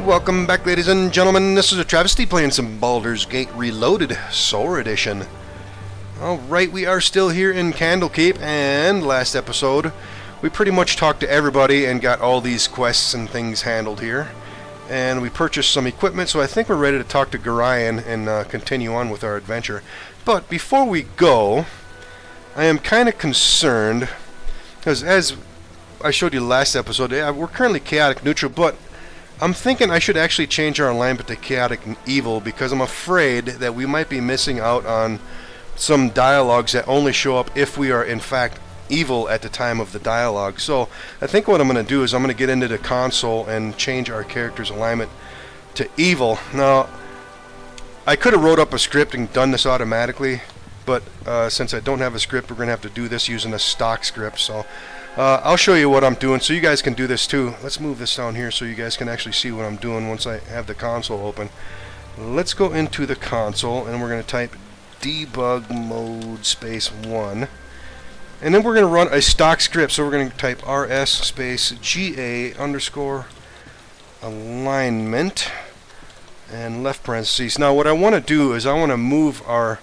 welcome back, ladies and gentlemen. This is AhTravesty playing some Baldur's Gate Reloaded SOAR Edition. Alright, we are still here in Candlekeep, and last episode we pretty much talked to everybody and got all these quests and things handled here. And we purchased some equipment, so I think we're ready to talk to Gorion and continue on with our adventure. But before we go, I am kind of concerned, because as I showed you last episode, we're currently chaotic neutral, but I'm thinking I should actually change our alignment to chaotic evil, because I'm afraid that we might be missing out on some dialogues that only show up if we are in fact evil at the time of the dialogue. So I think what I'm going to do is I'm going to get into the console and change our character's alignment to evil. Now, I could have wrote up a script and done this automatically, but since I don't have a script, we're going to have to do this using a stock script. So I'll show you what I'm doing so you guys can do this too. Let's move this down here so you guys can actually see what I'm doing once I have the console open. Let's go into the console and we're going to type debug mode space 1. And then we're going to run a stock script. So we're going to type rs space ga underscore alignment and left parentheses. Now what I want to do is I want to move our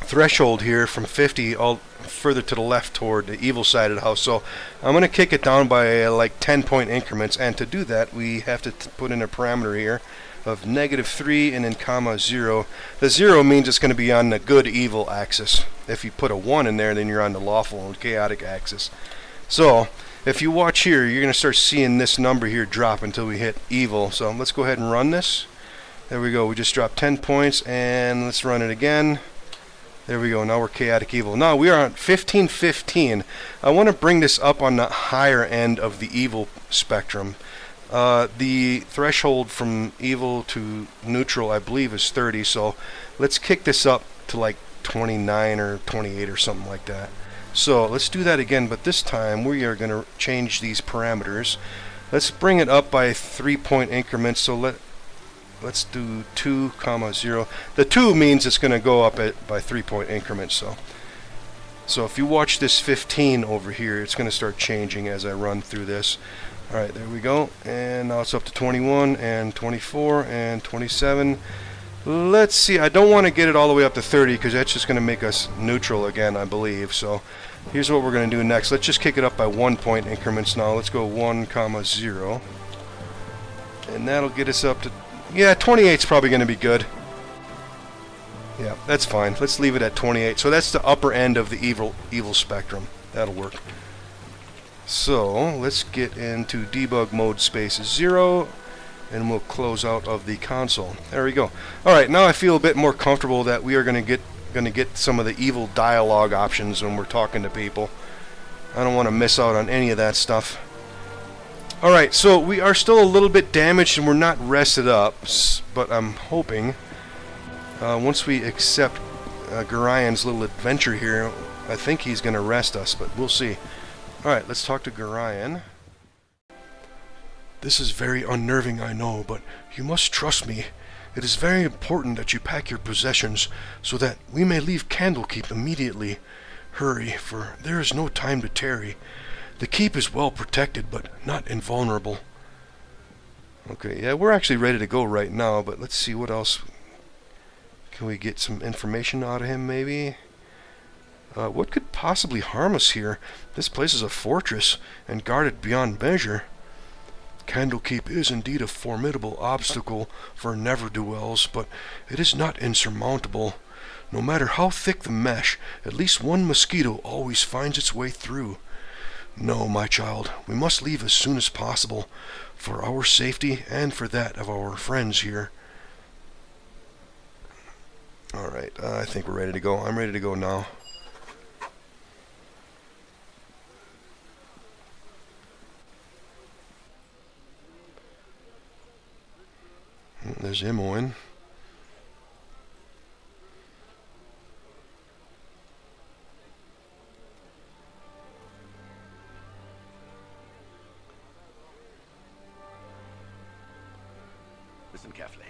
threshold here from 50 all further to the left toward the evil side of the house. So I'm going to kick it down by like 10-point increments, and to do that we have to put in a parameter here of -3 and then comma 0. The 0 means it's going to be on the good evil axis. If you put a 1 in there, then you're on the lawful and chaotic axis. So if you watch here, you're going to start seeing this number here drop until we hit evil. So let's go ahead and run this. There we go. We just dropped 10 points, and let's run it again. There we go. Now we're chaotic evil. Now we are on 1515. I want to bring this up on the higher end of the evil spectrum. The threshold from evil to neutral, I believe, is 30. So let's kick this up to like 29 or 28 or something like that. So let's do that again, but this time we are going to change these parameters. Let's bring it up by 3-point increments. So let's do 2, 0. The 2 means it's going to go up by 3-point increments. So if you watch this 15 over here, it's going to start changing as I run through this. Alright, there we go. And now it's up to 21 and 24 and 27. Let's see, I don't want to get it all the way up to 30 because that's just going to make us neutral again, I believe. So here's what we're going to do next. Let's just kick it up by 1-point increments now. Let's go 1, 0. And that'll get us up to, yeah, 28's probably going to be good. Yeah, that's fine. Let's leave it at 28. So that's the upper end of the evil spectrum. That'll work. So let's get into debug mode space 0, and we'll close out of the console. There we go. Alright, now I feel a bit more comfortable that we are going to get some of the evil dialogue options when we're talking to people. I don't want to miss out on any of that stuff. Alright, so we are still a little bit damaged and we're not rested up, but I'm hoping once we accept Gorion's little adventure here, I think he's going to rest us, but we'll see. Alright, let's talk to Gorion. This is very unnerving, I know, but you must trust me. It is very important that you pack your possessions so that we may leave Candlekeep immediately. Hurry, for there is no time to tarry. The keep is well protected, but not invulnerable. Okay, yeah, we're actually ready to go right now, but let's see what else. Can we get some information out of him, maybe? What could possibly harm us here? This place is a fortress, and guarded beyond measure. Candlekeep is indeed a formidable obstacle for never-do-wells, but it is not insurmountable. No matter how thick the mesh, at least one mosquito always finds its way through. No, my child, we must leave as soon as possible, for our safety and for that of our friends here. Alright, I think we're ready to go. I'm ready to go now. There's Imoen. Listen carefully.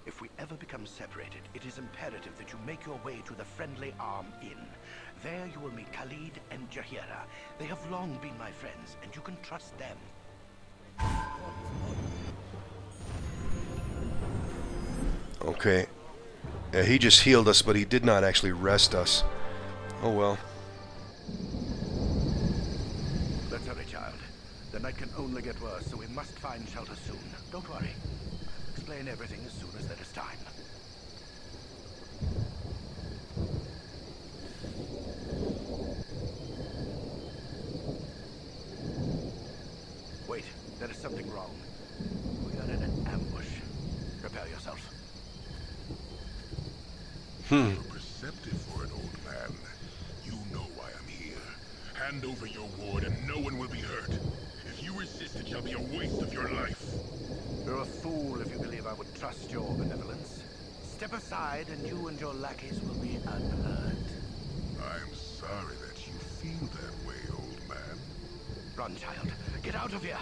If we ever become separated, it is imperative that you make your way to the Friendly Arm Inn. There you will meet Khalid and Jahira. They have long been my friends, and you can trust them. Okay. He just healed us, but he did not actually rest us. Oh well. Let's hurry, child. The night can only get worse, so we must find shelter soon. Don't worry. Explain everything as soon as there is time. Wait, there is something wrong. We are in an ambush. Prepare yourself. You're perceptive for an old man. You know why I'm here. Hand over your ward and no one will be hurt. If you resist, it shall be a waste of your life. You're a fool if you believe I would trust your benevolence. Step aside and you and your lackeys will be unhurt. I'm sorry that you feel that way, old man. Run, child. Get out of here!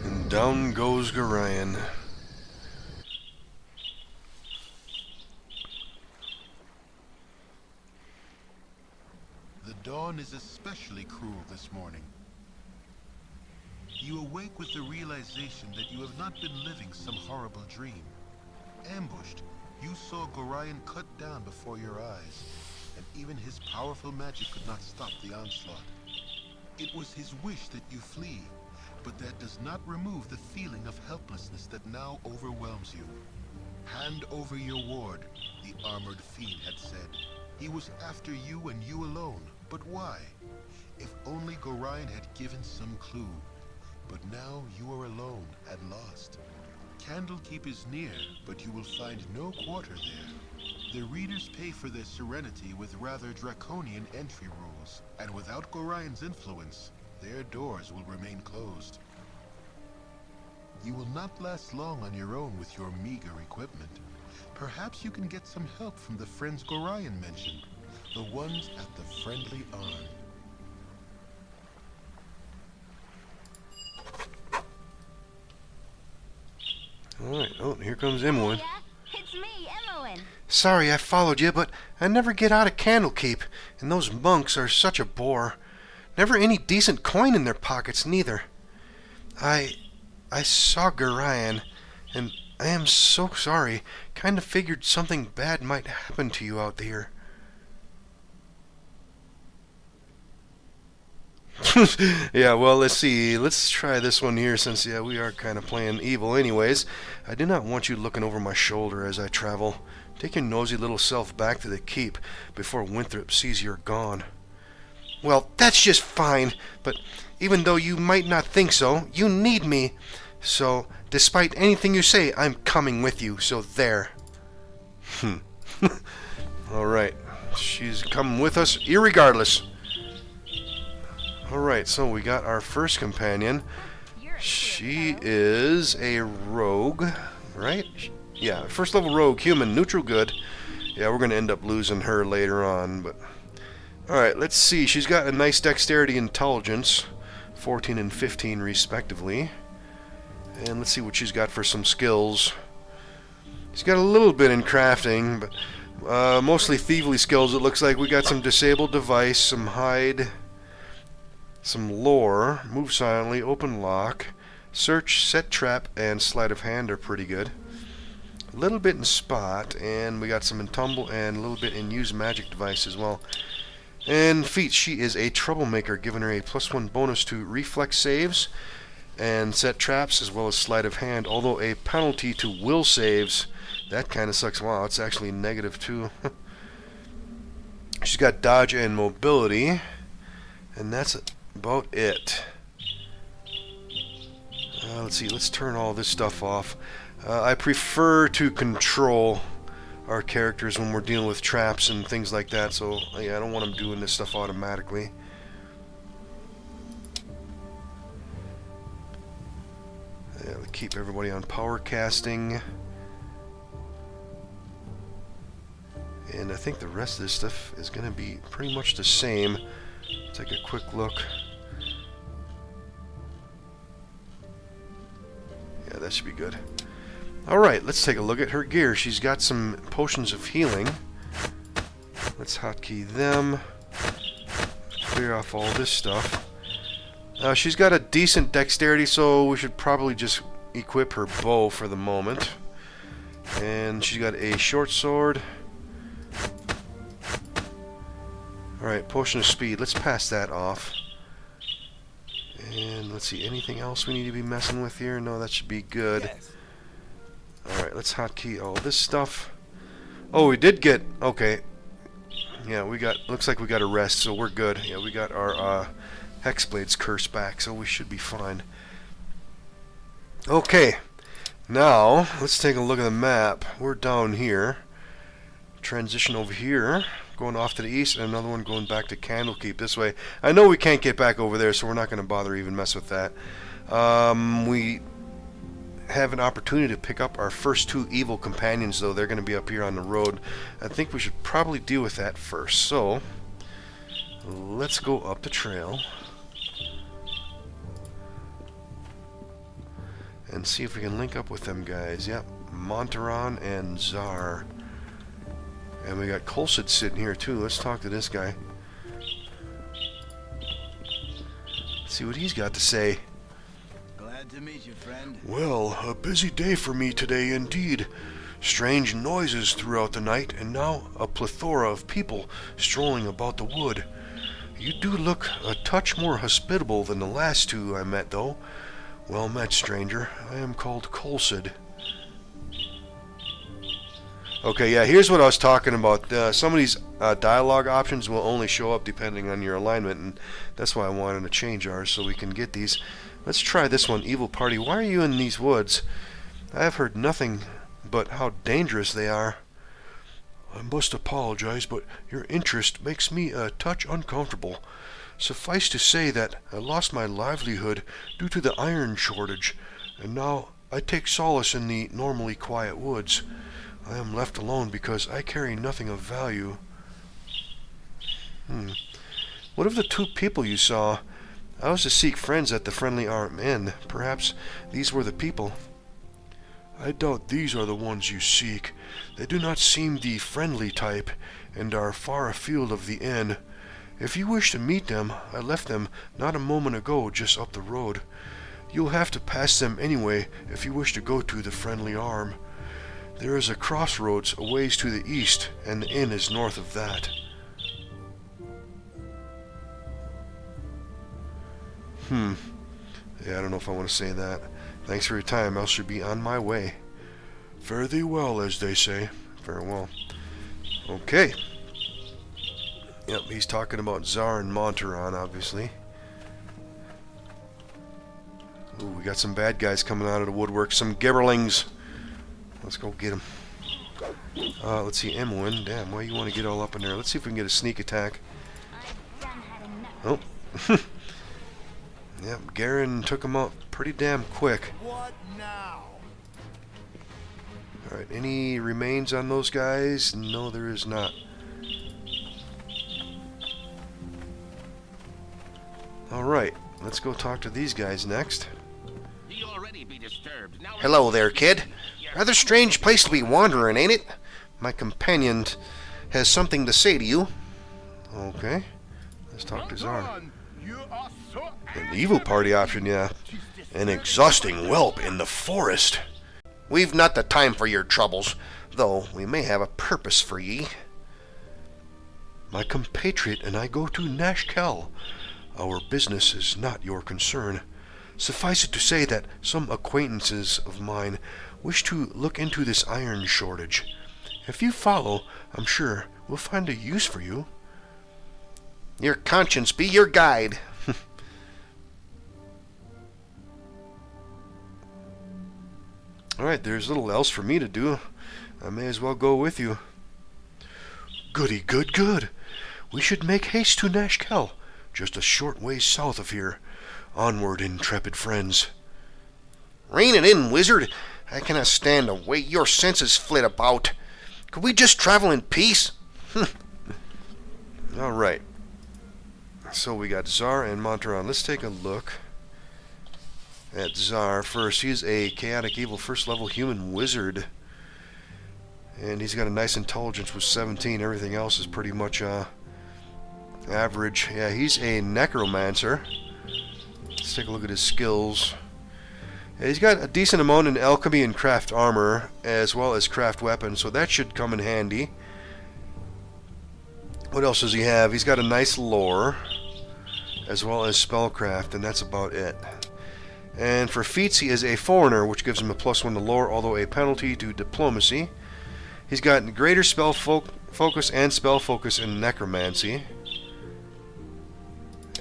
And down goes Gorion. The dawn is especially cruel this morning. You awake with the realization that you have not been living some horrible dream. Ambushed, you saw Gorion cut down before your eyes, and even his powerful magic could not stop the onslaught. It was his wish that you flee, but that does not remove the feeling of helplessness that now overwhelms you. Hand over your ward, the armored fiend had said. He was after you and you alone, but why? If only Gorion had given some clue. But now you are alone and lost. Candlekeep is near, but you will find no quarter there. The readers pay for their serenity with rather draconian entry rules, and without Gorion's influence, their doors will remain closed. You will not last long on your own with your meager equipment. Perhaps you can get some help from the friends Gorion mentioned, the ones at the Friendly Arm. Alright, oh, here comes Imoen. Yeah, it's me, Imoen. Sorry I followed you, but I never get out of Candlekeep, and those monks are such a bore. Never any decent coin in their pockets, neither. I saw Gorion, and I am so sorry. Kinda figured something bad might happen to you out here. Yeah, well, let's see. Let's try this one here since, yeah, we are kind of playing evil anyways. I do not want you looking over my shoulder as I travel. Take your nosy little self back to the keep before Winthrop sees you're gone. Well, that's just fine, but even though you might not think so, you need me. So, despite anything you say, I'm coming with you, so there. Alright, she's coming with us irregardless. Alright, so we got our first companion. She is a rogue, right? Yeah, first level rogue, human, neutral good. Yeah, we're going to end up losing her later on, but... Alright, let's see. She's got a nice dexterity intelligence, 14 and 15 respectively. And let's see what she's got for some skills. She's got a little bit in crafting, but mostly thievery skills. It looks like we got some disabled device, some hide... some lore, move silently, open lock, search, set trap, and sleight of hand are pretty good. A little bit in spot, and we got some in tumble, and a little bit in use magic device as well. And feats, she is a troublemaker, giving her a +1 bonus to reflex saves and set traps, as well as sleight of hand, although a penalty to will saves. That kind of sucks. Wow, it's actually -2. She's got dodge and mobility, and that's about it. Let's see, let's turn all this stuff off. I prefer to control our characters when we're dealing with traps and things like that, so yeah, I don't want them doing this stuff automatically. Yeah, keep everybody on power casting. And I think the rest of this stuff is going to be pretty much the same. Take a quick look. Yeah, that should be good. Alright, let's take a look at her gear. She's got some potions of healing. Let's hotkey them. Clear off all this stuff. She's got a decent dexterity, so we should probably just equip her bow for the moment. And she's got a short sword. Alright, potion of speed. Let's pass that off. And let's see, anything else we need to be messing with here? No, that should be good. Yes. Alright, let's hotkey all this stuff. Oh, we did get... Okay. Yeah, we got... Looks like we got a rest, so we're good. Yeah, we got our Hexblade's curse back, so we should be fine. Okay. Now, let's take a look at the map. We're down here. Transition over here. Going off to the east, and another one going back to Candlekeep this way. I know we can't get back over there, so we're not going to bother even mess with that. We have an opportunity to pick up our first 2 evil companions, though. They're going to be up here on the road. I think we should probably deal with that first. So, let's go up the trail and see if we can link up with them guys. Yep, Montaron and Zar. And we got Colsid sitting here too. Let's talk to this guy. See what he's got to say. Glad to meet you, friend. Well, a busy day for me today indeed. Strange noises throughout the night, and now a plethora of people strolling about the wood. You do look a touch more hospitable than the last 2 I met, though. Well met, stranger. I am called Colsid. Okay, yeah, here's what I was talking about. Some of these dialogue options will only show up depending on your alignment, and that's why I wanted to change ours so we can get these. Let's try this one, Evil Party. Why are you in these woods? I have heard nothing but how dangerous they are. I must apologize, but your interest makes me a touch uncomfortable. Suffice to say that I lost my livelihood due to the iron shortage, and now I take solace in the normally quiet woods. I am left alone because I carry nothing of value. What of the 2 people you saw? I was to seek friends at the Friendly Arm Inn. Perhaps these were the people. I doubt these are the ones you seek. They do not seem the friendly type, and are far afield of the inn. If you wish to meet them, I left them not a moment ago just up the road. You'll have to pass them anyway if you wish to go to the Friendly Arm. There is a crossroads a ways to the east, and the inn is north of that. Yeah, I don't know if I want to say that. Thanks for your time. I should be on my way. Fare thee well, as they say. Farewell. Okay. Yep, he's talking about Zar and Montaron, obviously. Ooh, we got some bad guys coming out of the woodwork. Some gibberlings. Let's go get them. Let's see, Imoen. Damn, why you want to get all up in there? Let's see if we can get a sneak attack. Oh. Yep, Gorion took him out pretty damn quick. What now? Alright, any remains on those guys? No, there is not. Alright, let's go talk to these guys next. Hello there, kid. Rather strange place to be wandering, ain't it? My companion has something to say to you. Okay, let's talk to Zar. An evil party option, yeah. An exhausting whelp in the forest. We've not the time for your troubles, though we may have a purpose for ye. My compatriot and I go to Nashkel. Our business is not your concern. Suffice it to say that some acquaintances of mine wish to look into this iron shortage. If you follow, I'm sure we'll find a use for you. Your conscience be your guide. Alright, there's little else for me to do. I may as well go with you. Goody, good, good. We should make haste to Nashkel, just a short ways south of here. Onward, intrepid friends. Rein it in, wizard. I cannot stand the way your senses flit about. Could we just travel in peace? Alright. So we got Zar and Montaron. Let's take a look at Zar first. He's a chaotic evil first level human wizard. And he's got a nice intelligence with 17. Everything else is pretty much average. Yeah, he's a necromancer. Let's take a look at his skills. Yeah, he's got a decent amount in alchemy and craft armor, as well as craft weapons, so that should come in handy. What else does he have? He's got a nice lore, as well as spellcraft, and that's about it. And for feats, he is a foreigner, which gives him a +1 to lore, although a penalty to diplomacy. He's got greater spell focus and spell focus in necromancy.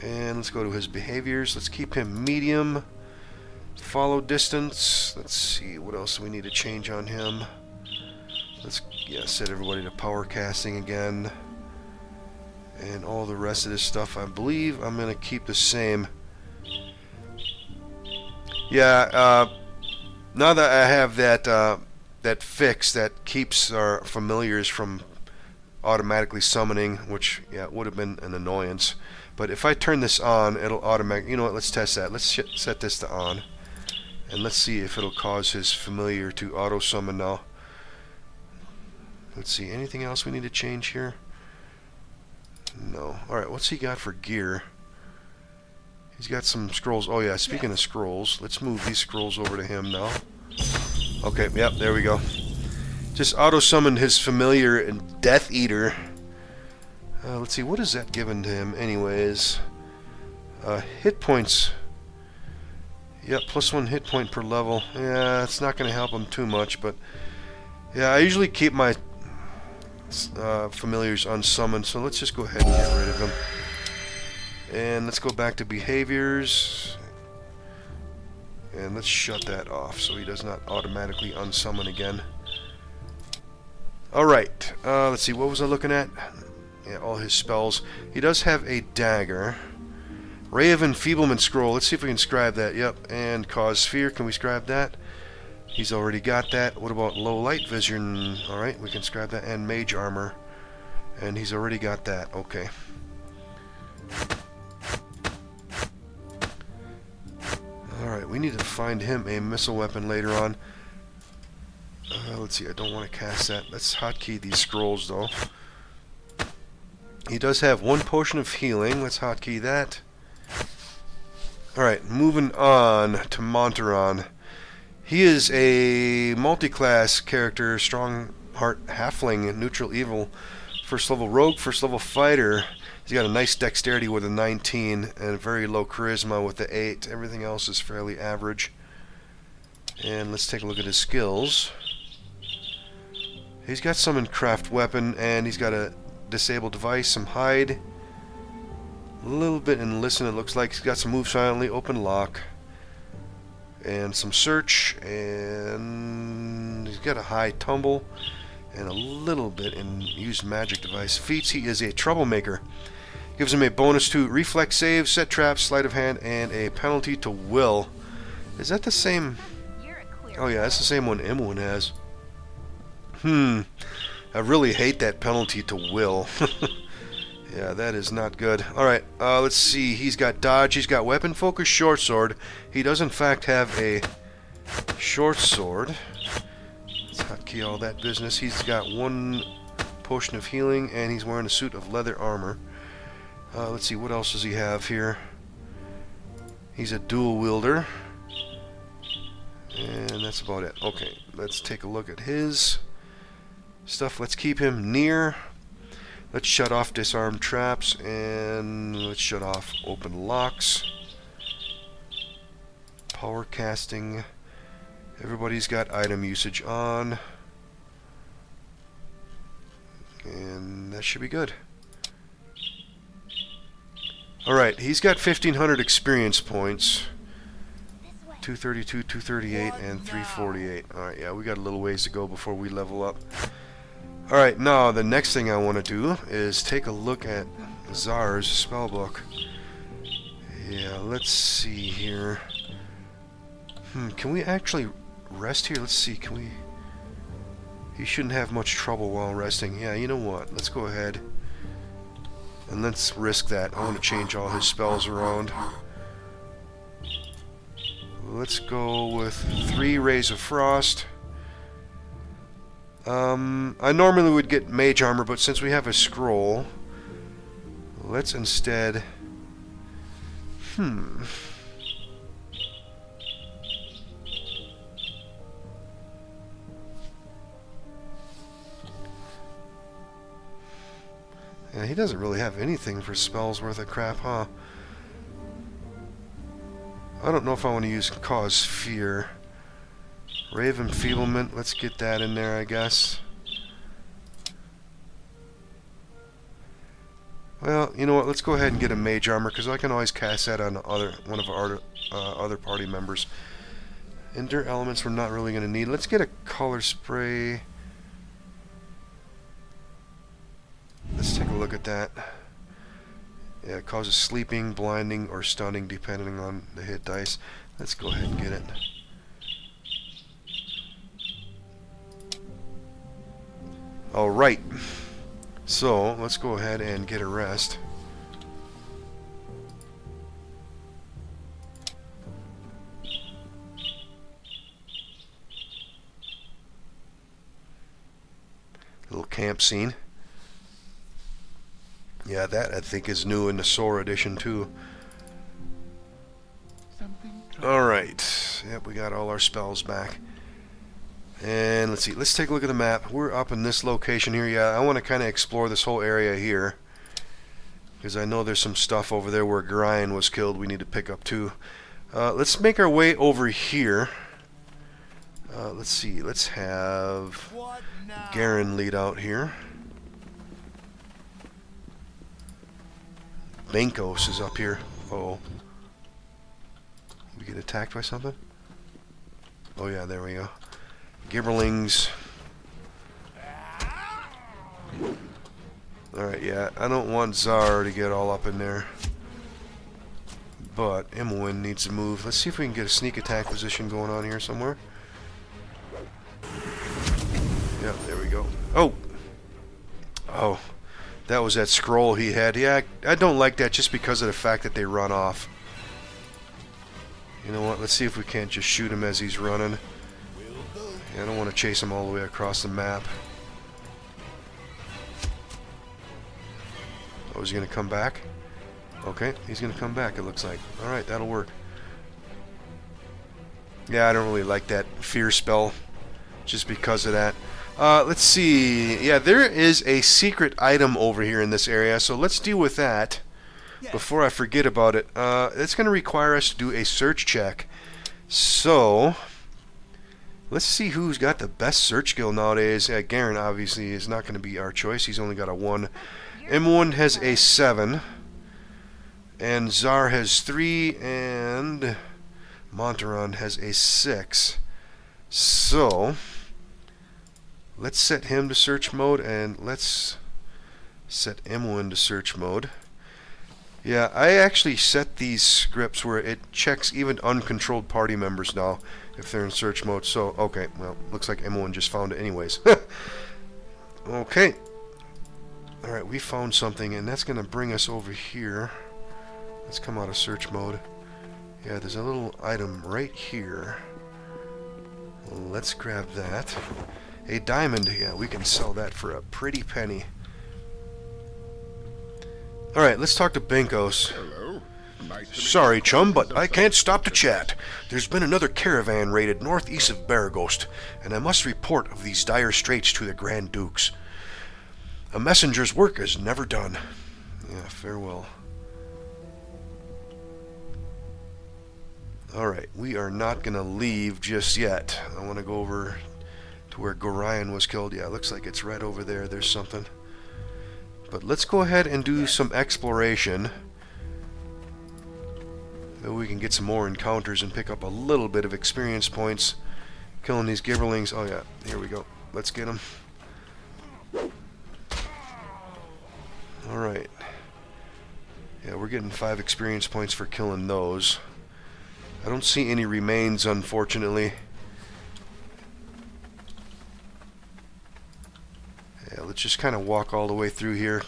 And let's go to his behaviors. Let's keep him medium. Follow distance. Let's see what else we need to change on him. Let's set everybody to power casting again. And all the rest of this stuff, I believe I'm going to keep the same. Yeah, now that I have that fix that keeps our familiars from automatically summoning, which would have been an annoyance. But if I turn this on, it'll automatically. You know what? Let's test that. Let's set this to on, and let's see if it'll cause his familiar to auto summon now. Let's see. Anything else we need to change here? No. All right. What's he got for gear? He's got some scrolls. Oh yeah. Speaking of scrolls, let's move these scrolls over to him now. Okay. Yep. There we go. Just auto summon his familiar and Death Eater. Let's see, what is that given to him anyways? Hit points. Yep, +1 hit point per level. Yeah, it's not going to help him too much, but yeah, I usually keep my familiars unsummoned, so let's just go ahead and get rid of him. And let's go back to behaviors. And let's shut that off so he does not automatically unsummon again. Alright, let's see, what was I looking at? Yeah, all his spells. He does have a dagger. Ray of Enfeeblement Scroll. Let's see if we can scribe that. Yep. And Cause Fear. Can we scribe that? He's already got that. What about Low Light Vision? Alright, we can scribe that. And Mage Armor. And he's already got that. Okay. Alright, we need to find him a missile weapon later on. Let's see, I don't want to cast that. Let's hotkey these scrolls though. He does have 1 potion of healing. Let's hotkey that. Alright, moving on to Montaron. He is a multi-class character, strong heart halfling, neutral evil, first level rogue, first level fighter. He's got a nice dexterity with a 19 and a very low charisma with the 8. Everything else is fairly average. And let's take a look at his skills. He's got some in craft weapon, and he's got a disable device, some hide, a little bit in listen. It looks like he's got some move silently, open lock, and some search, and he's got a high tumble, and a little bit in use magic device. Feats, he is a troublemaker. Gives him a bonus to reflex save, set traps, sleight of hand, and a penalty to will. Is that the same? Oh yeah, that's the same one Imoen has. I really hate that penalty to will. Yeah, that is not good. Alright, let's see. He's got dodge. He's got weapon focus, short sword. He does in fact have a short sword. Let's hotkey all that business. He's got 1 potion of healing, and he's wearing a suit of leather armor. Let's see, what else does he have here? He's a dual wielder. And that's about it. Okay, let's take a look at his stuff. Let's keep him near. Let's shut off disarmed traps, and let's shut off open locks. Power casting. Everybody's got item usage on. And that should be good. Alright, he's got 1,500 experience points. 232, 238, and 348. Alright, yeah, we got a little ways to go before we level up. Alright, now the next thing I want to do is take a look at Zar's spellbook. Yeah, let's see here. Can we actually rest here? Let's see, can we... He shouldn't have much trouble while resting. Yeah, you know what? Let's go ahead and let's risk that. I want to change all his spells around. Let's go with 3 Rays of Frost. I normally would get Mage Armor, but since we have a scroll, let's instead... Yeah, he doesn't really have anything for spells worth of crap, huh? I don't know if I want to use Cause Fear. Ray of Enfeeblement, let's get that in there, I guess. Well, you know what, let's go ahead and get a Mage Armor, because I can always cast that on one of our other party members. Endure Elements we're not really going to need. Let's get a Color Spray. Let's take a look at that. Yeah, it causes sleeping, blinding, or stunning depending on the hit dice. Let's go ahead and get it. Alright. So, let's go ahead and get a rest. Little camp scene. Yeah, that I think is new in the SOAR edition too. Alright. Yep, we got all our spells back. And let's see, let's take a look at the map. We're up in this location here. Yeah, I want to kind of explore this whole area here, because I know there's some stuff over there where Gorion was killed we need to pick up too. Let's make our way over here. Let's see, let's have Gorion lead out here. Bankos is up here. Oh. Did we get attacked by something? Oh yeah, there we go. Gibberlings. Alright, yeah, I don't want Zar to get all up in there. But Imoen needs to move. Let's see if we can get a sneak attack position going on here somewhere. Yeah, there we go. Oh! Oh. That was that scroll he had. Yeah, I don't like that just because of the fact that they run off. You know what? Let's see if we can't just shoot him as he's running. Yeah, I don't want to chase him all the way across the map. Oh, is he going to come back? Okay, he's going to come back, it looks like. Alright, that'll work. Yeah, I don't really like that fear spell just because of that. Let's see. Yeah, there is a secret item over here in this area, so let's deal with that before I forget about it. It's going to require us to do a search check. So, let's see who's got the best search skill nowadays. Gorion obviously is not going to be our choice. He's only got a 1. Imoen has a 7. And Zar has 3. And Montaron has a 6. So, let's set him to search mode, and let's set Imoen to search mode. Yeah, I actually set these scripts where it checks even uncontrolled party members now if they're in search mode. So, okay, well, looks like Imoen just found it anyways. Okay. Alright, we found something, and that's going to bring us over here. Let's come out of search mode. Yeah, there's a little item right here. Let's grab that. A diamond, yeah, we can sell that for a pretty penny. Alright, let's talk to Bankos. Hello. Sorry, chum, but I can't stop to chat. There's been another caravan raided northeast of Baragost, and I must report of these dire straits to the Grand Dukes. A messenger's work is never done. Yeah, farewell. Alright, we are not going to leave just yet. I want to go over to where Gorion was killed. Yeah, looks like it's right over there. There's something. But let's go ahead and do some exploration. Maybe we can get some more encounters and pick up a little bit of experience points. Killing these gibberlings. Oh yeah, here we go. Let's get them. Alright. Yeah, we're getting 5 experience points for killing those. I don't see any remains, unfortunately. Yeah, let's just kind of walk all the way through here.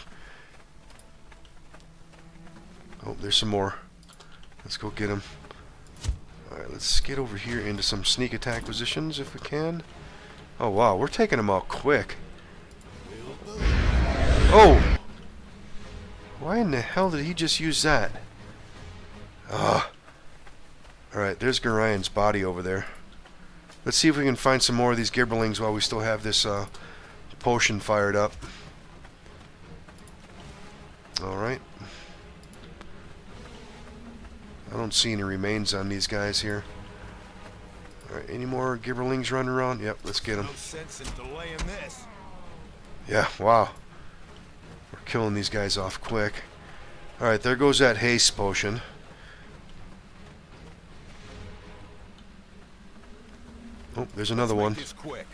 Oh, there's some more. Let's go get them. Alright, let's get over here into some sneak attack positions if we can. Oh wow, we're taking them out quick. Oh! Why in the hell did he just use that? Ugh. Alright, there's Gorion's body over there. Let's see if we can find some more of these gibberlings while we still have this potion fired up. Alright. I don't see any remains on these guys here. Alright, any more gibberlings running around? Yep, let's get them. No sense in delaying this. Yeah, wow. We're killing these guys off quick. Alright, there goes that haste potion. Oh, there's another one. This quick.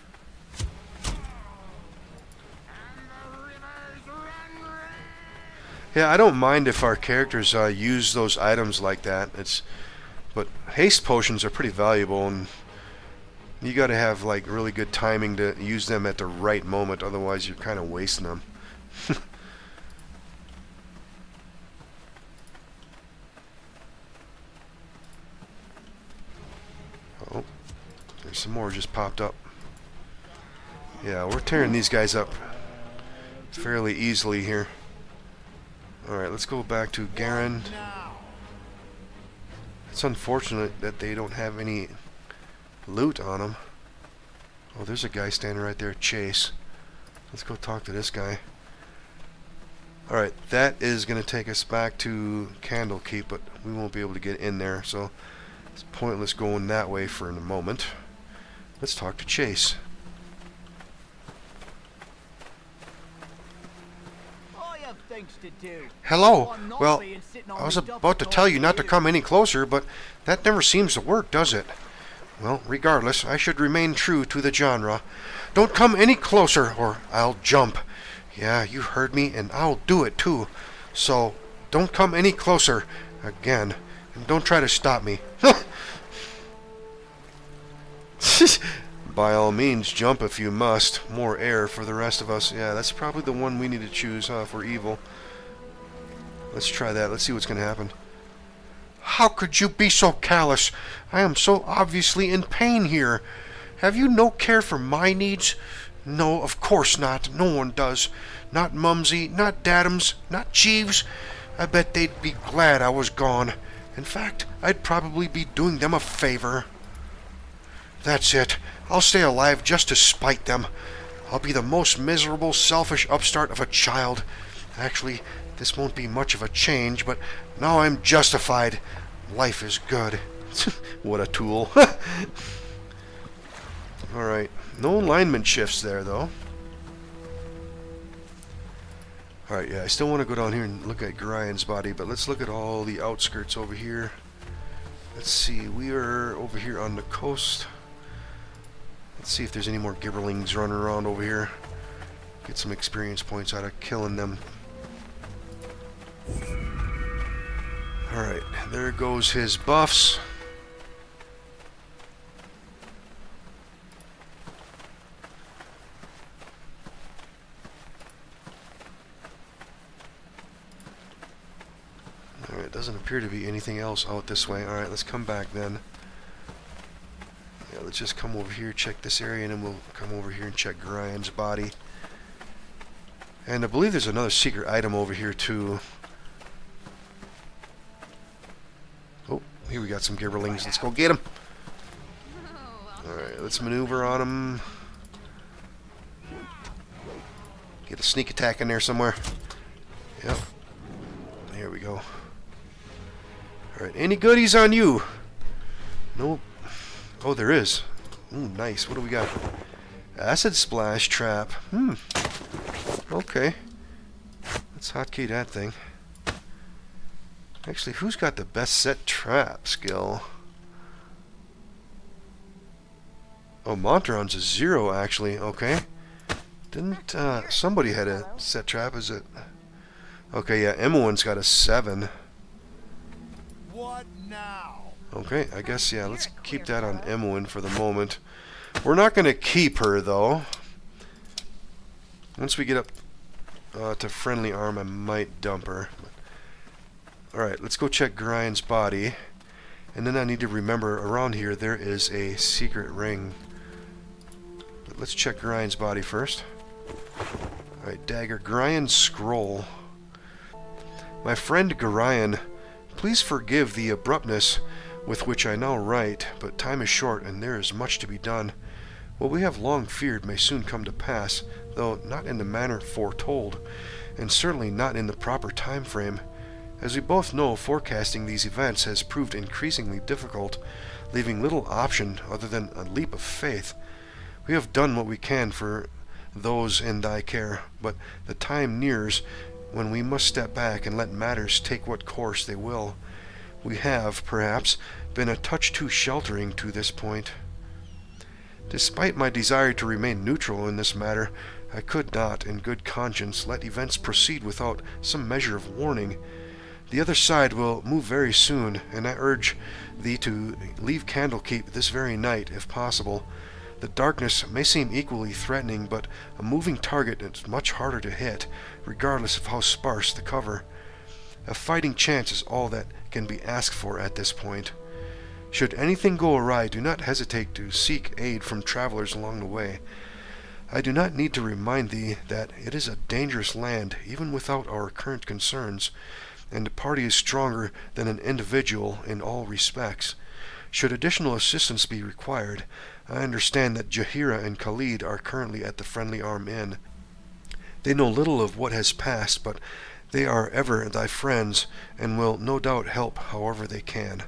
Yeah, I don't mind if our characters use those items like that. But haste potions are pretty valuable, and you got to have like really good timing to use them at the right moment. Otherwise, you're kind of wasting them. Oh, there's some more just popped up. Yeah, we're tearing these guys up fairly easily here. Alright, let's go back to Gorion. It's unfortunate that they don't have any loot on them. Oh, there's a guy standing right there, Chase. Let's go talk to this guy. Alright, that is going to take us back to Candlekeep, but we won't be able to get in there, so it's pointless going that way for a moment. Let's talk to Chase. Hello. Well, I was about to tell you not to come any closer, but that never seems to work, does it? Well, regardless, I should remain true to the genre. Don't come any closer, or I'll jump. Yeah, you heard me, and I'll do it, too. So, don't come any closer. Again. And don't try to stop me. By all means, jump if you must. More air for the rest of us. Yeah, that's probably the one we need to choose, huh, for evil. Let's try that. Let's see what's going to happen. How could you be so callous? I am so obviously in pain here. Have you no care for my needs? No, of course not. No one does. Not Mumsy, not Dadums, not Jeeves. I bet they'd be glad I was gone. In fact, I'd probably be doing them a favor. That's it. I'll stay alive just to spite them. I'll be the most miserable, selfish upstart of a child. Actually, this won't be much of a change, but now I'm justified. Life is good. What a tool. Alright. No alignment shifts there, though. Alright, yeah, I still want to go down here and look at Gorion's body, but let's look at all the outskirts over here. Let's see, we are over here on the coast. Let's see if there's any more gibberlings running around over here. Get some experience points out of killing them. Alright, there goes his buffs. Alright, doesn't appear to be anything else out this way. Alright, let's come back then. Yeah, let's just come over here, check this area, and then we'll come over here and check Gorion's body. And I believe there's another secret item over here too. Oh, here we got some gibberlings. Let's go get them. Alright, let's maneuver on them. Get a sneak attack in there somewhere. Yep. There we go. Alright, any goodies on you? Nope. Oh, there is. Ooh, nice. What do we got? Acid splash trap. Okay. Let's hotkey that thing. Actually, who's got the best set trap skill? Oh, Montaron's a 0, actually. Okay. Didn't, somebody had a set trap, is it? Okay, yeah, Imoen's got a 7. What now? Okay, I guess, yeah, let's keep that on Imoen for the moment. We're not going to keep her, though. Once we get up to friendly arm, I might dump her. Alright, let's go check Gorion's body. And then I need to remember, around here there is a secret ring. But let's check Gorion's body first. Alright, dagger. Gorion's scroll. My friend Gorion, please forgive the abruptness with which I now write, but time is short and there is much to be done. What we have long feared may soon come to pass, though not in the manner foretold, and certainly not in the proper time frame. As we both know, forecasting these events has proved increasingly difficult, leaving little option other than a leap of faith. We have done what we can for those in thy care, but the time nears when we must step back and let matters take what course they will. We have, perhaps, been a touch too sheltering to this point. Despite my desire to remain neutral in this matter, I could not, in good conscience, let events proceed without some measure of warning. The other side will move very soon, and I urge thee to leave Candlekeep this very night, if possible. The darkness may seem equally threatening, but a moving target is much harder to hit, regardless of how sparse the cover. A fighting chance is all that can be asked for at this point. Should anything go awry, do not hesitate to seek aid from travelers along the way. I do not need to remind thee that it is a dangerous land, even without our current concerns, and the party is stronger than an individual in all respects. Should additional assistance be required, I understand that Jaheira and Khalid are currently at the Friendly Arm Inn. They know little of what has passed, but they are ever thy friends, and will no doubt help however they can.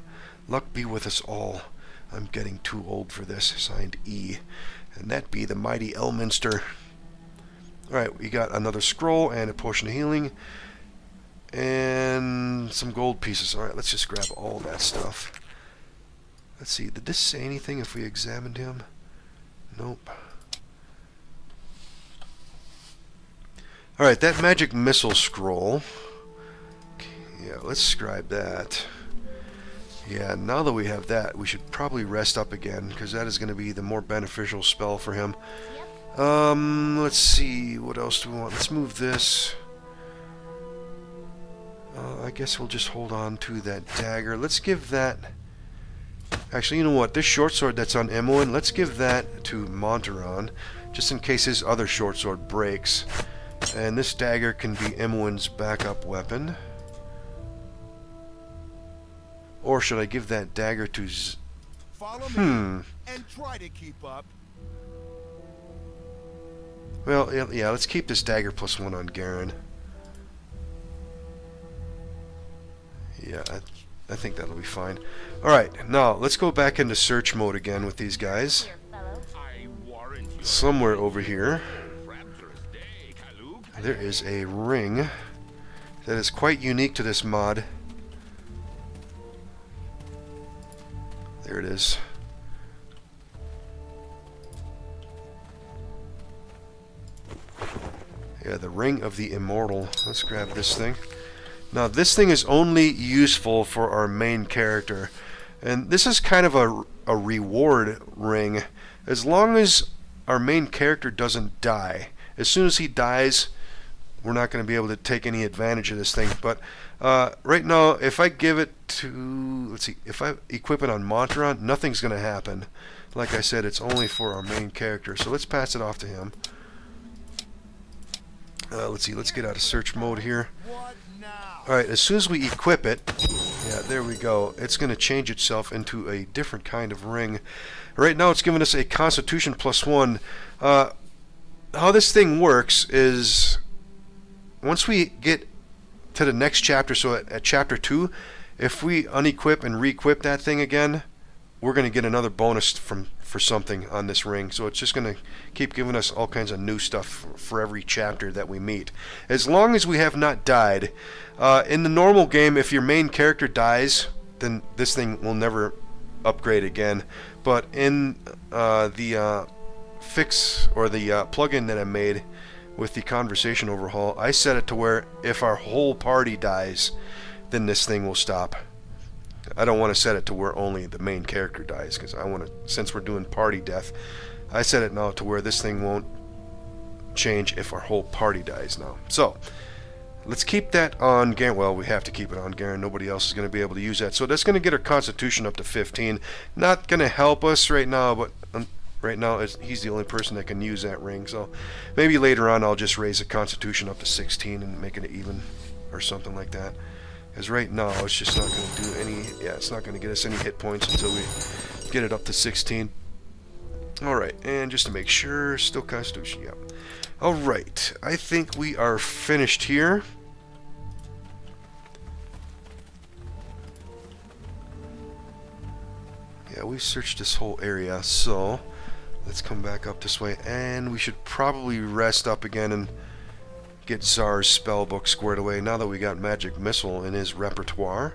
Luck be with us all. I'm getting too old for this. Signed E. And that be the mighty Elminster. Alright, we got another scroll and a potion of healing. And some gold pieces. Alright, let's just grab all that stuff. Let's see, did this say anything if we examined him? Nope. Alright, that magic missile scroll. Yeah, let's scribe that. Yeah, now that we have that, we should probably rest up again, because that is going to be the more beneficial spell for him. Let's see, what else do we want? Let's move this. I guess we'll just hold on to that dagger. Let's give that... Actually, you know what? This short sword that's on Imoen, let's give that to Montaron, just in case his other short sword breaks. And this dagger can be Imoen's backup weapon. Or should I give that dagger to Follow me and try to keep up. Well, yeah, let's keep this dagger +1 on Gorion. Yeah, I think that'll be fine. Alright, now let's go back into search mode again with these guys. Somewhere over here, there is a ring that is quite unique to this mod. There it is. Yeah, the Ring of the Immortal. Let's grab this thing. Now, this thing is only useful for our main character. And this is kind of a reward ring. As long as our main character doesn't die. As soon as he dies, we're not going to be able to take any advantage of this thing. But right now, if I give it to... Let's see. If I equip it on Montaron, nothing's going to happen. Like I said, it's only for our main character. So let's pass it off to him. Let's see. Let's get out of search mode here. Alright, as soon as we equip it... Yeah, there we go. It's going to change itself into a different kind of ring. Right now, it's giving us a Constitution +1. How this thing works is... Once we get to the next chapter, so at chapter 2, if we unequip and re-equip that thing again, we're going to get another bonus for something on this ring. So it's just going to keep giving us all kinds of new stuff for every chapter that we meet. As long as we have not died. In the normal game, if your main character dies, then this thing will never upgrade again. But in the fix, or the plugin that I made with the conversation overhaul, I set it to where if our whole party dies, then this thing will stop. I don't want to set it to where only the main character dies, because I want to, since we're doing party death, I set it now to where this thing won't change if our whole party dies now. So let's keep that on Garen. Well, we have to keep it on Garen. Nobody else is going to be able to use that. So that's going to get our Constitution up to 15. Not going to help us right now, but right now he's the only person that can use that ring. So maybe later on I'll just raise the Constitution up to 16 and make it even or something like that. Because right now it's just not going to do any. Yeah, it's not going to get us any hit points until we get it up to 16. Alright, and just to make sure, still Constitution, yep. Alright, I think we are finished here. Yeah, we searched this whole area, so let's come back up this way, and we should probably rest up again and get Zar's spellbook squared away now that we got Magic Missile in his repertoire.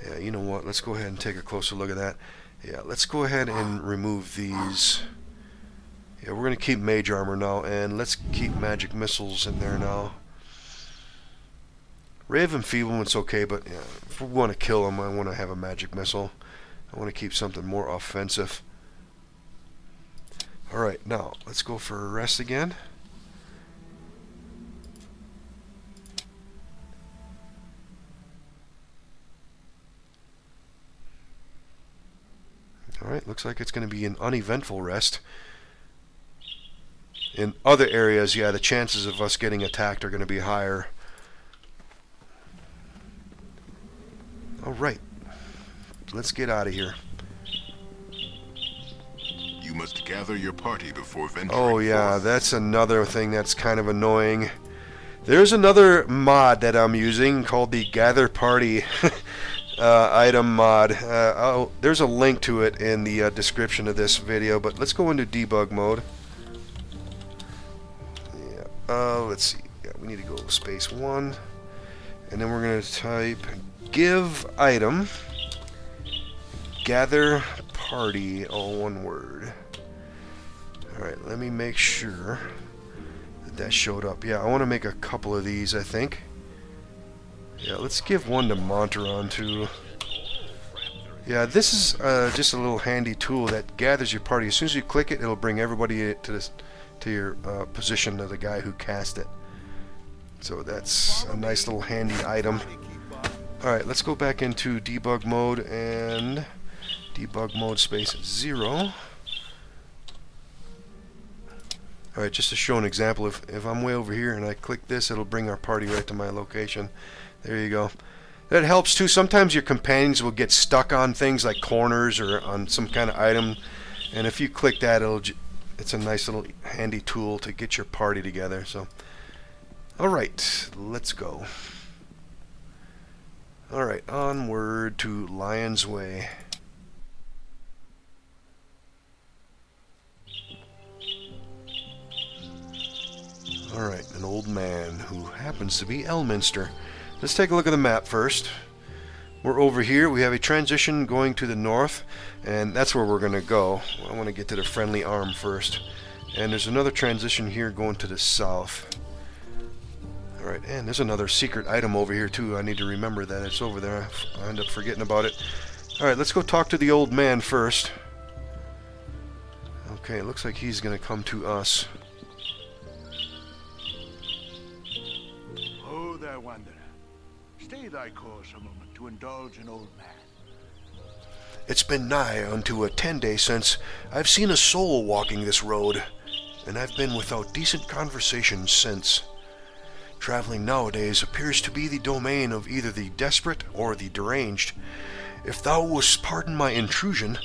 Yeah, you know what, let's go ahead and take a closer look at that. Yeah, let's go ahead and remove these. Yeah, we're going to keep Mage Armor now, and let's keep Magic Missiles in there now. Ray of Enfeeblement's okay, but yeah, if we want to kill him, I want to have a Magic Missile. I want to keep something more offensive. Alright, now, let's go for a rest again. Alright, looks like it's going to be an uneventful rest. In other areas, yeah, the chances of us getting attacked are going to be higher. Alright, let's get out of here. You must gather your party before venturing Oh yeah, forth. that's another thing that's kind of annoying. There's another mod that I'm using called the Gather Party item mod. There's a link to it in the description of this video, but let's go into debug mode. Yeah, let's see. Yeah, we need to go space 1, and then we're going to type give item gather party, all one word. Alright, let me make sure that showed up. Yeah, I want to make a couple of these, I think. Yeah, let's give one to Montaron too. Yeah, this is just a little handy tool that gathers your party. As soon as you click it, it'll bring everybody to your position of the guy who cast it. So that's a nice little handy item. Alright, let's go back into debug mode and debug mode space 0. Alright, just to show an example, if I'm way over here and I click this, it'll bring our party right to my location. There you go. That helps too. Sometimes your companions will get stuck on things like corners or on some kind of item, and if you click that, it's a nice little handy tool to get your party together. So, alright, let's go. Alright, onward to Lion's Way. Alright, an old man who happens to be Elminster. Let's take a look at the map first. We're over here. We have a transition going to the north, and that's where we're going to go. I want to get to the friendly arm first. And there's another transition here going to the south. Alright, and there's another secret item over here too. I need to remember that it's over there. I end up forgetting about it. Alright, let's go talk to the old man first. Okay, it looks like he's going to come to us. Oh there, wanderer. Stay thy course a moment to indulge an old man. It's been nigh unto a 10-day since I've seen a soul walking this road, and I've been without decent conversation since. Traveling nowadays appears to be the domain of either the desperate or the deranged. If thou wouldst pardon my intrusion,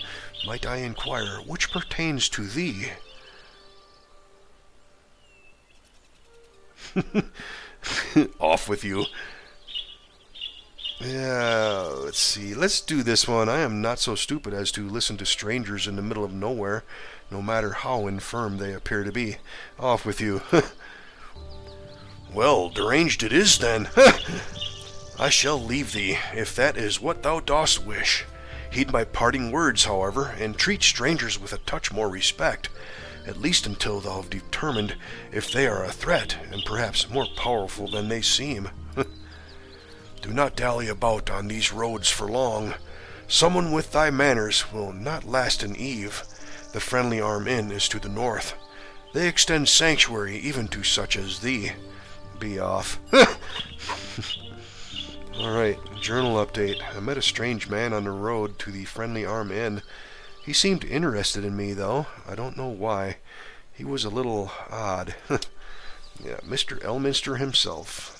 might I inquire which pertains to thee? Off with you. Yeah, let's see. Let's do this one. I am not so stupid as to listen to strangers in the middle of nowhere, no matter how infirm they appear to be. Off with you. Well, deranged it is then. I shall leave thee, if that is what thou dost wish. Heed my parting words, however, and treat strangers with a touch more respect, at least until thou have determined if they are a threat, and perhaps more powerful than they seem. Do not dally about on these roads for long. Someone with thy manners will not last an eve. The Friendly Arm Inn is to the north. They extend sanctuary even to such as thee. Be off. Alright, journal update. I met a strange man on the road to the Friendly Arm Inn. He seemed interested in me, though. I don't know why. He was a little odd. Yeah, Mr. Elminster himself.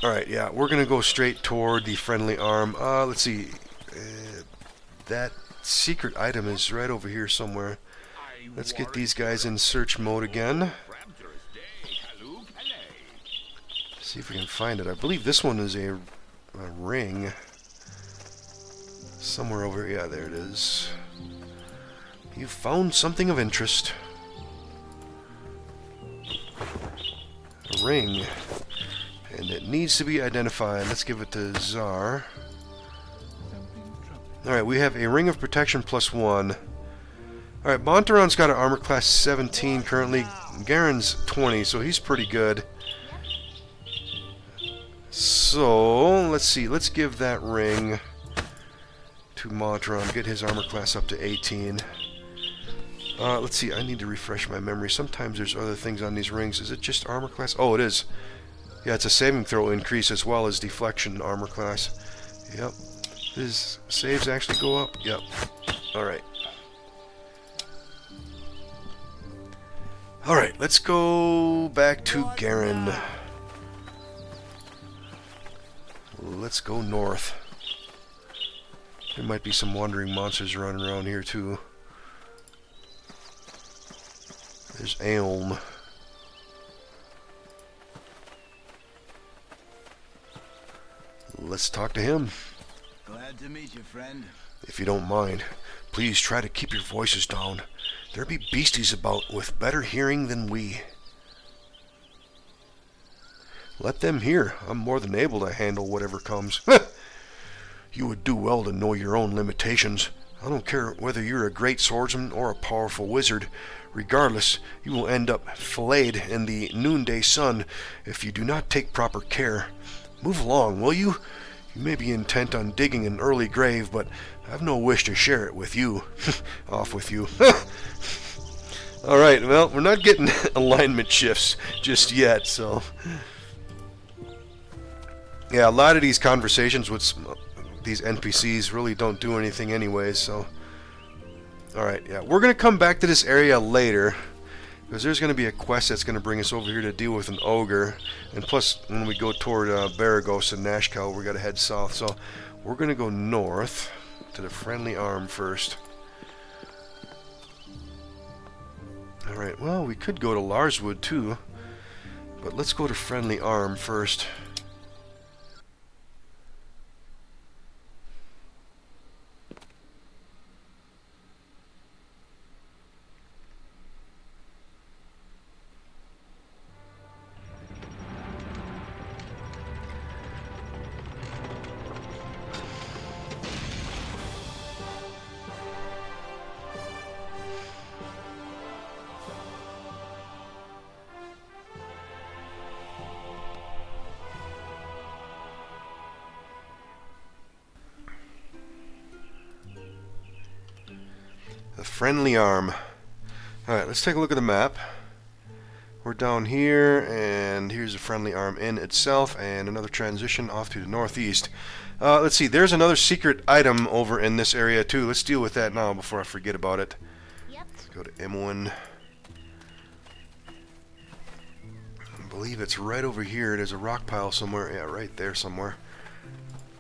Alright, yeah, we're going to go straight toward the Friendly Arm. Let's see. That secret item is right over here somewhere. Let's get these guys in search mode again. See if we can find it. I believe this one is a ring. Somewhere over here. Yeah, there it is. You found something of interest. A ring. And it needs to be identified. Let's give it to Zar. Alright, we have a ring of protection +1. Alright, Montaron's got an armor class 17 currently. Gorion's 20, so he's pretty good. So, let's see. Let's give that ring to Montaron. Get his armor class up to 18. Let's see. I need to refresh my memory. Sometimes there's other things on these rings. Is it just armor class? Oh, it is. Yeah, it's a saving throw increase as well as deflection armor class. Yep. His saves actually go up? Yep. Alright. Alright, let's go back to Gorion. Let's go north. There might be some wandering monsters running around here too. There's Imoen. Let's talk to him. Glad to meet you, friend. If you don't mind, please try to keep your voices down. There be beasties about with better hearing than we. Let them hear. I'm more than able to handle whatever comes. You would do well to know your own limitations. I don't care whether you're a great swordsman or a powerful wizard. Regardless, you will end up filleted in the noonday sun if you do not take proper care. Move along, will you? You may be intent on digging an early grave, but I've no wish to share it with you. Off with you. Alright, well, we're not getting alignment shifts just yet, so... Yeah, a lot of these conversations with these NPCs really don't do anything anyways, so... Alright, yeah, we're going to come back to this area later, because there's going to be a quest that's going to bring us over here to deal with an ogre, and plus, when we go toward Baragos and Nashkel, we're going to head south, so we're going to go north to the Friendly Arm first. Alright, well, we could go to Larswood too, but let's go to Friendly Arm first. Friendly Arm. Alright, let's take a look at the map. We're down here, and here's the Friendly Arm Inn itself, and another transition off to the northeast. Let's see, there's another secret item over in this area too. Let's deal with that now before I forget about it. Yep. Let's go to Imoen. I believe it's right over here. There's a rock pile somewhere. Yeah, right there somewhere.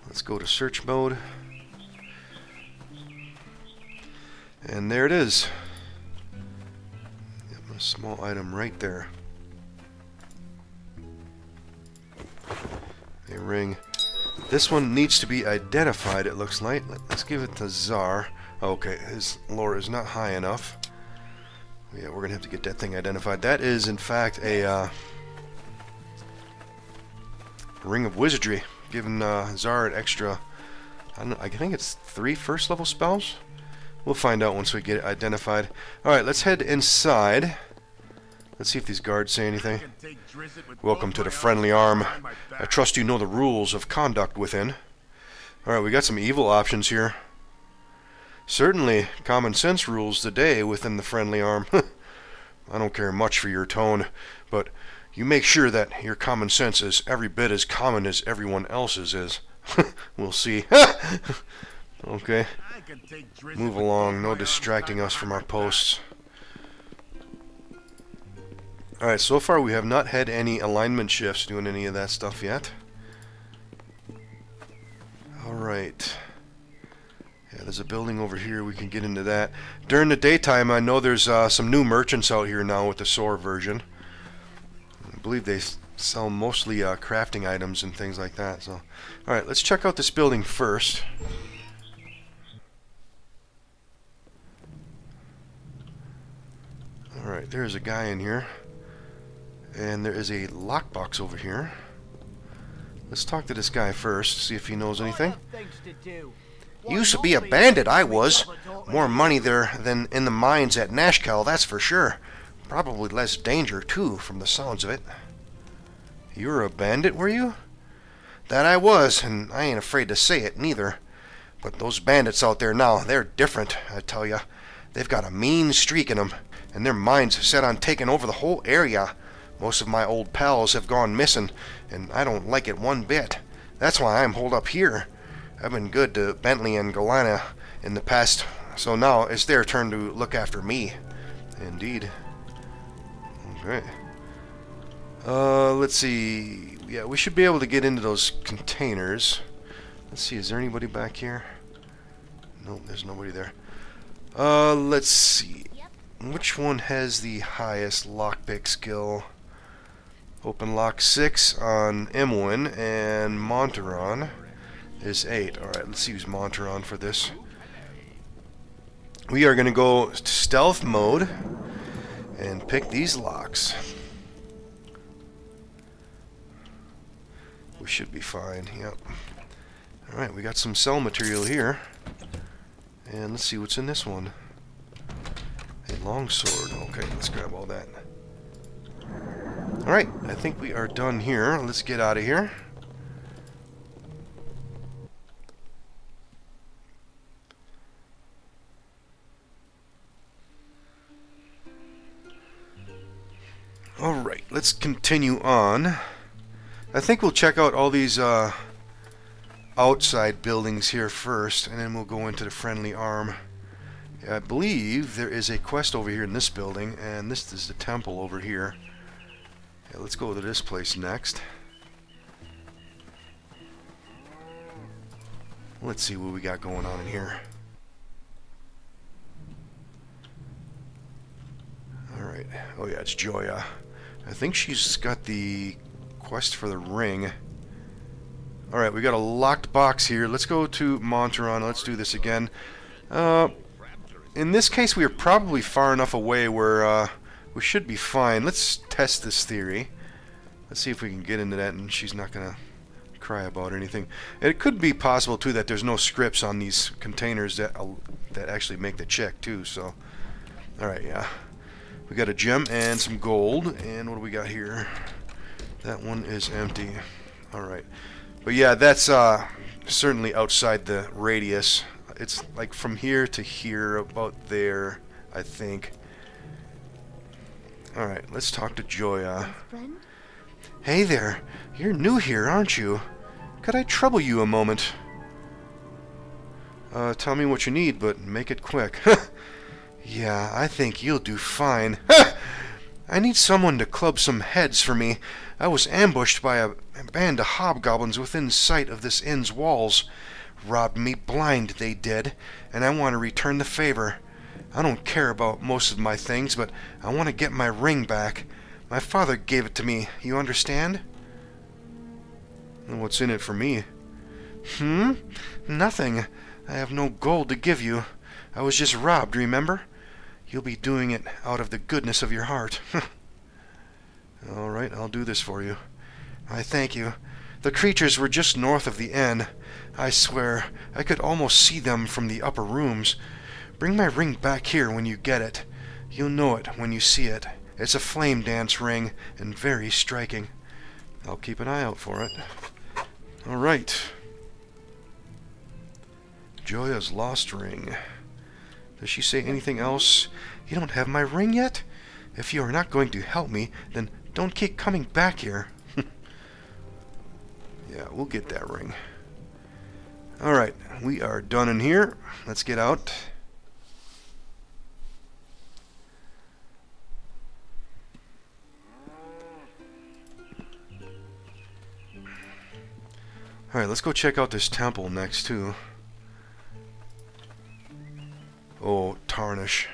Let's go to search mode. And there it is. Yep, a small item right there. A ring. This one needs to be identified, it looks like. Let's give it to Zar. Okay, his lore is not high enough. Yeah, we're going to have to get that thing identified. That is, in fact, a ring of wizardry. Giving Zar an extra... I think it's 3 first level spells? We'll find out once we get it identified. Alright, let's head inside. Let's see if these guards say anything. can take Drizzt with Welcome both to the my friendly arms arm. behind my back. I trust you know the rules of conduct within. Alright, we got some evil options here. Certainly, common sense rules the day within the friendly arm. I don't care much for your tone, but you make sure that your common sense is every bit as common as everyone else's is. We'll see. Okay, I can take Drizzt move with along. both No my arms distracting tied us from behind our my back. posts. Alright, so far we have not had any alignment shifts doing any of that stuff yet. Alright. Yeah, there's a building over here. We can get into that. During the daytime, I know there's some new merchants out here now with the SOAR version. I believe they sell mostly crafting items and things like that. So, alright, let's check out this building first. Alright, there's a guy in here. And there is a lockbox over here. Let's talk to this guy first, see if he knows anything. Used to be a bandit, I was. More money there than in the mines at Nashkel, that's for sure. Probably less danger, too, from the sounds of it. You were a bandit, were you? That I was, and I ain't afraid to say it, neither. But those bandits out there now, they're different, I tell ya. They've got a mean streak in 'em, and their minds set on taking over the whole area. Most of my old pals have gone missing, and I don't like it one bit. That's why I'm holed up here. I've been good to Bentley and Galana in the past, so now it's their turn to look after me. Indeed. Okay. Let's see. Yeah, we should be able to get into those containers. Let's see, is there anybody back here? Nope, there's nobody there. Let's see. Which one has the highest lockpick skill? Open lock 6 on Imoen, and Montaron is 8. Alright, let's use Montaron for this. We are going to go to stealth mode and pick these locks. We should be fine, yep. Alright, we got some cell material here. And let's see what's in this one. A longsword. Okay, let's grab all that. Alright, I think we are done here. Let's get out of here. Alright, let's continue on. I think we'll check out all these outside buildings here first, and then we'll go into the friendly arm. I believe there is a quest over here in this building, and this is the temple over here. Yeah, let's go to this place next. Let's see what we got going on in here. Alright. Oh yeah, it's Joya. I think she's got the quest for the ring. Alright, we got a locked box here. Let's go to Montaron. Let's do this again. In this case, we are probably far enough away where we should be fine. Let's test this theory. Let's see if we can get into that and she's not going to cry about anything. It could be possible, too, that there's no scripts on these containers that actually make the check, too. So, alright, yeah. We got a gem and some gold. And what do we got here? That one is empty. Alright. But yeah, that's certainly outside the radius. It's like from here to here, about there, I think. Alright, let's talk to Joya. Friend? Hey there, you're new here, aren't you? Could I trouble you a moment? Tell me what you need, but make it quick. Yeah, I think you'll do fine. I need someone to club some heads for me. I was ambushed by a band of hobgoblins within sight of this inn's walls. Robbed me blind, they did, and I want to return the favor. I don't care about most of my things, but I want to get my ring back. My father gave it to me, you understand? And what's in it for me? Nothing. I have no gold to give you. I was just robbed, remember? You'll be doing it out of the goodness of your heart. Alright, I'll do this for you. I thank you. The creatures were just north of the inn. I swear, I could almost see them from the upper rooms. Bring my ring back here when you get it. You'll know it when you see it. It's a flame dance ring, and very striking. I'll keep an eye out for it. Alright. Joya's lost ring. Does she say anything else? You don't have my ring yet? If you are not going to help me, then don't keep coming back here. Yeah, we'll get that ring. Alright, we are done in here. Let's get out. Alright, let's go check out this temple next, too. Oh, tarnish.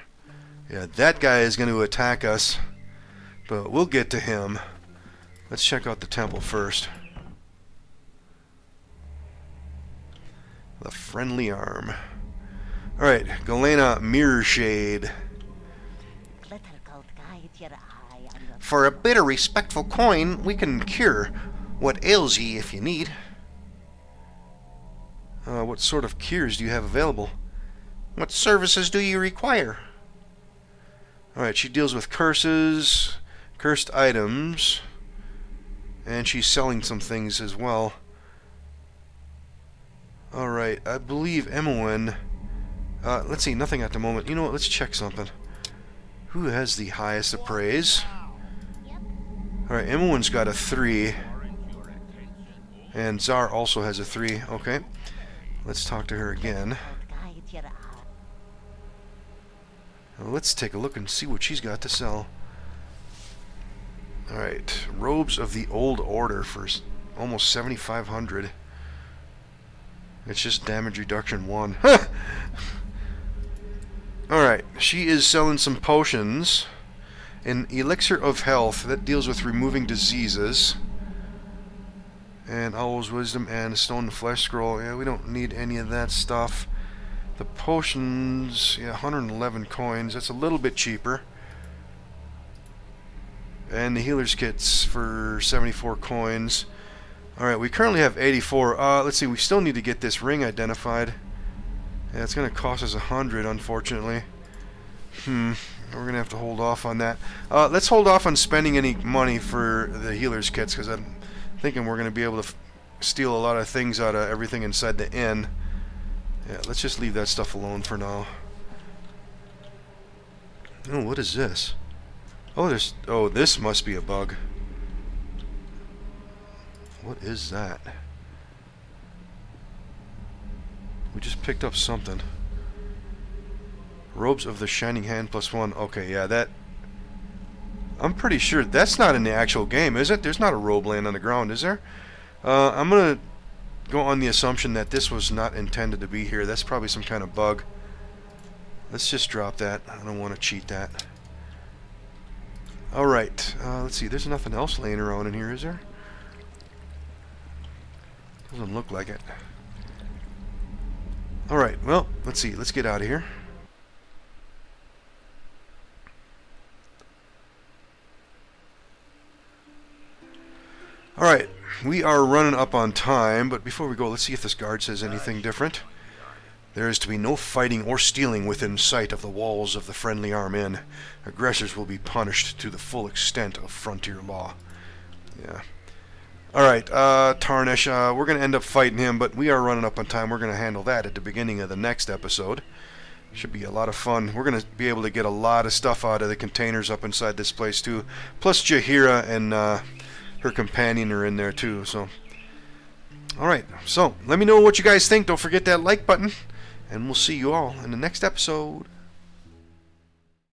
Yeah, that guy is going to attack us, but we'll get to him. Let's check out the temple first. The friendly arm. Alright, Galena Mirror Shade. For a bit of respectful coin, we can cure what ails ye if you need. What sort of cures do you have available? What services do you require? Alright, she deals with curses, cursed items, and she's selling some things as well. Alright, I believe Imoen... let's see, nothing at the moment. You know what, let's check something. Who has the highest appraise? Alright, Imoen's got a 3. And Zar also has a 3. Okay. Let's talk to her again. Now let's take a look and see what she's got to sell. Alright, Robes of the Old Order for almost 7,500. It's just damage reduction 1. Alright, she is selling some potions. An Elixir of Health that deals with removing diseases. And Owl's Wisdom and Stone Flesh Scroll. Yeah, we don't need any of that stuff. The potions, yeah, 111 coins. That's a little bit cheaper. And the healer's kits for 74 coins. Alright, we currently have 84. Let's see, we still need to get this ring identified. Yeah, it's going to cost us 100, unfortunately. We're going to have to hold off on that. Let's hold off on spending any money for the healer's kits, because I'm thinking we're going to be able to steal a lot of things out of everything inside the inn. Yeah, let's just leave that stuff alone for now. Oh, what is this? Oh, this must be a bug. What is that? We just picked up something. Robes of the Shining Hand +1. Okay, yeah, that... I'm pretty sure that's not in the actual game, is it? There's not a robe laying on the ground, is there? I'm gonna go on the assumption that this was not intended to be here. That's probably some kind of bug. Let's just drop that. I don't want to cheat that. Alright, let's see. There's nothing else laying around in here, is there? Doesn't look like it. Alright, well, let's see. Let's get out of here. Alright, we are running up on time, but before we go, let's see if this guard says anything different. There is to be no fighting or stealing within sight of the walls of the Friendly Arm Inn. Aggressors will be punished to the full extent of frontier law. Yeah. Alright, Tarnish, we're going to end up fighting him, but we are running up on time. We're going to handle that at the beginning of the next episode. Should be a lot of fun. We're going to be able to get a lot of stuff out of the containers up inside this place, too. Plus Jaheira and her companion are in there, too. So, alright, so let me know what you guys think. Don't forget that like button. And we'll see you all in the next episode.